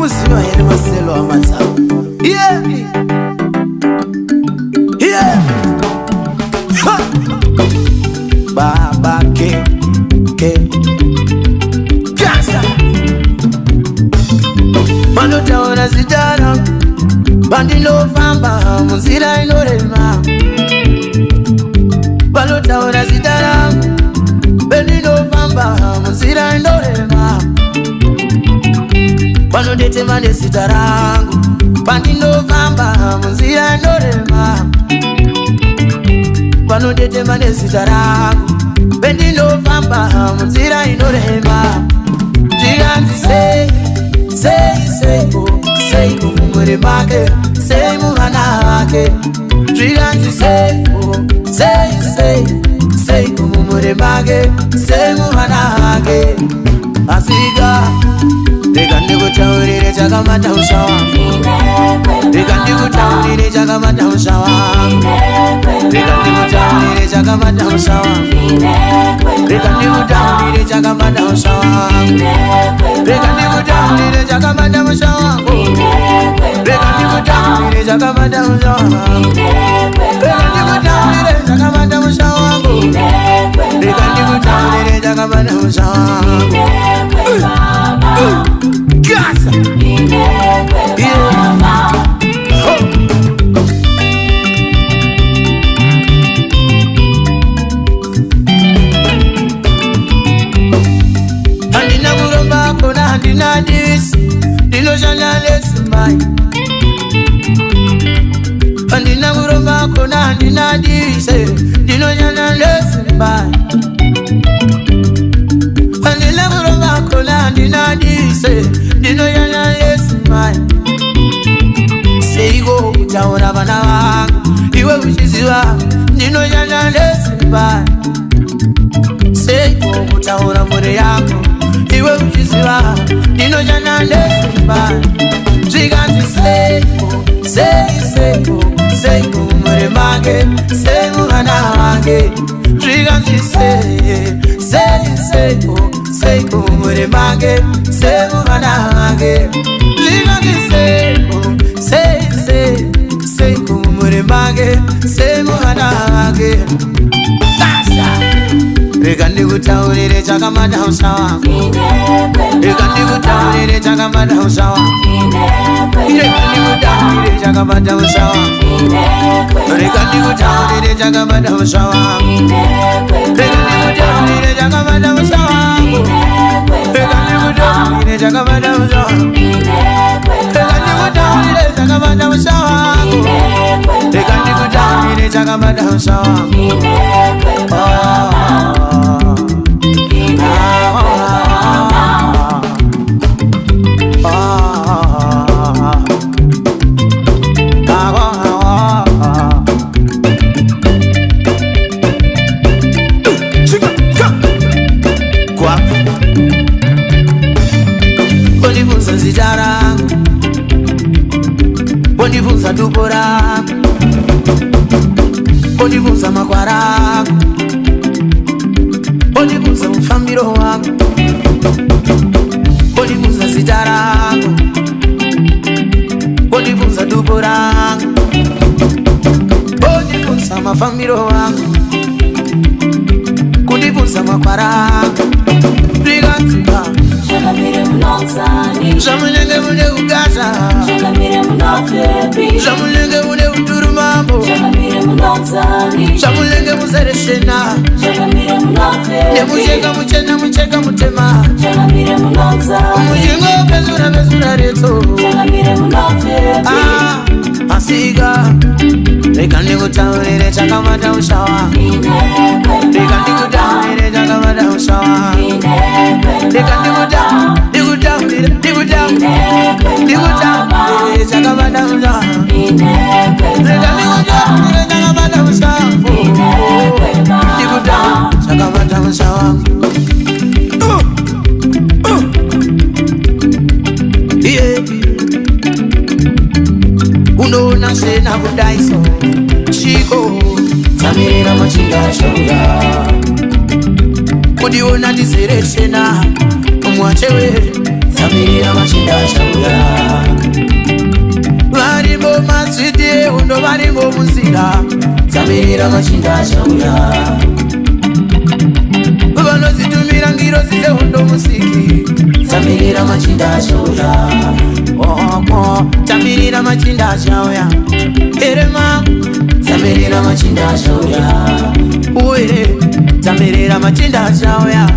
kusiwa yele maselo amata. Yeah. Yeah. Ha. Baba ke. Gasa. Mano taona zidara. Bandi no famba muzira inorema. Mano taona zidara. Bandi no famba muzira inorema. Mano dete mane sitarangu. Bandi no famba muzira inorema. Mano dete mane sitarangu. Bandi no famba muzira inorema. Giganti say kumure make, say muhana make. Giganti say kumure make, say muhana make. Asiga, dekandi kutauri jagamata ushawa. Dekandi kutauri jagamata ushawa. Dekandi kutauri jagamata ushawa. Dekandi kutauri jagamata ushawa. Dekandi kutauri jagamata ushawa. Dekandi kutauri jagamata ushawa. Dekandi kutauri jagamata ushawa. Dekandi kutauri jagamata ushawa. Gasa. Andina muromba kona andina dis. Dino jana lesimai. Andina muromba kona andina dis. Dino jana lesimai. Andina muromba kona andina dis. Dino jana lesimai. Seigo utaona bana wangu. Iwe uchiziwa. Dino jana lesimai. Seigo utaona mure yangu. Iwe uchiziwa. Dino jana lesimai. Giganti say kumure make, say muhana make. Giganti say kumure make, say muhana make. Giganti say kumure make, say muhana make. Rekandi kutauri jagamata ushawa. Rekandi kutauri jagamata ushawa. Rekandi kutauri jagamata ushawa. Rekandi kutauri jagamata ushawa. Rekandi kutauri jagamata ushawa. Rekandi kutauri jagamata ushawa. Rekandi kutauri jagamata ushawa. Rekandi kutauri jagamata ushawa. Bonifunza zidara, bonifunza dubora, bonifunza makwara, bonifunza mfambiro wangu, bonifunza zidara, bonifunza dubora, bonifunza mafambiro wangu, bonifunza makwara. Brigantiba. Jamulenge mune ugaza. Jamulenge mune uturumambo. Jamulenge muzereshena. Nemucheka muchena mucheka mutema. Mujingo bezura reto. Asiga. Rekandi kutauri jagamata ushawa. Rekandi kutauri jagamata ushawa. Rekandi kutauri jagamata ushawa. Rekandi kutauri jagamata ushawa. Jagamata ushawa. Yeah. Uno sena kudaiso Chico Samirina machinga shoga Kudiona dizireshena Mwachewe tamirira machinda achauya. Varimo masviti undo varimo munzira, tamirira machinda achauya. Vanozitumira ngiro zise undo musiki, tamirira machinda achauya. Tamirira machinda achauya. Erema, tamirira machinda achauya. Uere, tamirira machinda achauya.